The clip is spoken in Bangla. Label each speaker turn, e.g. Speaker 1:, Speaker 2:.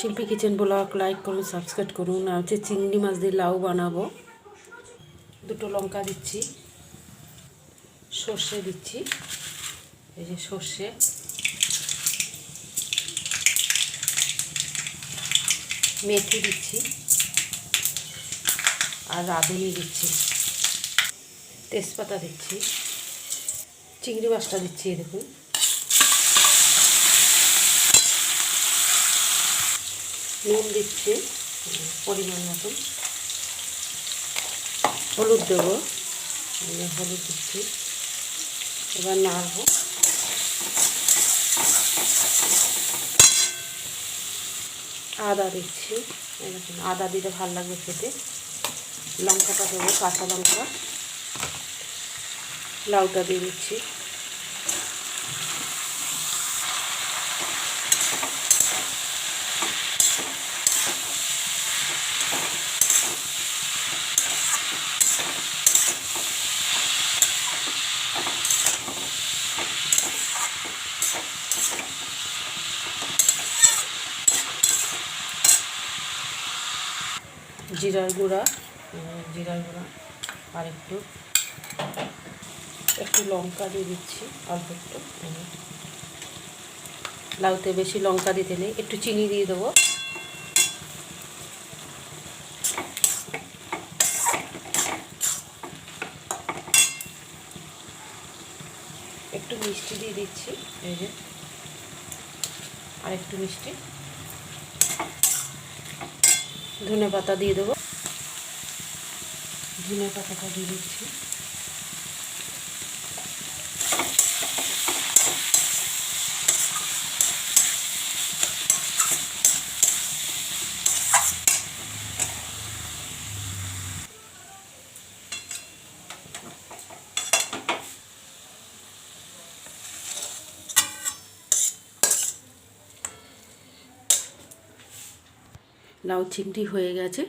Speaker 1: শিল্পী কিচেন ব্লগ লাইক করুন, সাবস্ক্রাইব করুন। আর হচ্ছে চিংড়ি মাছ দিয়ে লাউ বানাবো। দুটো লঙ্কা দিচ্ছি, সর্ষে দিচ্ছি, এই যে সর্ষে, মেথি দিচ্ছি আর রাঁধুনি দিচ্ছি, তেজপাতা দিচ্ছি, চিংড়ি মাছটা দিচ্ছি। দেখুন, নুন দিচ্ছি পরিমাণ মতন, হলুদ দেবো, হলুদ দিচ্ছি। এবার নাড়বো। আদা দিচ্ছি, এরকম আদা দিলে ভালো লাগবে খেতে। লঙ্কাটা দেবো, কাঁচা লঙ্কা, লাউটা দিয়ে দিচ্ছি। জিরার গুঁড়া, আর একটু লঙ্কা দিয়ে দিচ্ছি, অল্প একটু। লাউতে বেশি লঙ্কা দিতে নেই। একটু চিনি দিয়ে দেবো, একটু মিষ্টি দিয়ে দিচ্ছি, এই যে আর একটু মিষ্টি। ধনে পাতা দিয়ে দেবো, ধনে পাতাটা দিয়ে দিচ্ছি। লাউ চিংড়ি হয়ে গেছে।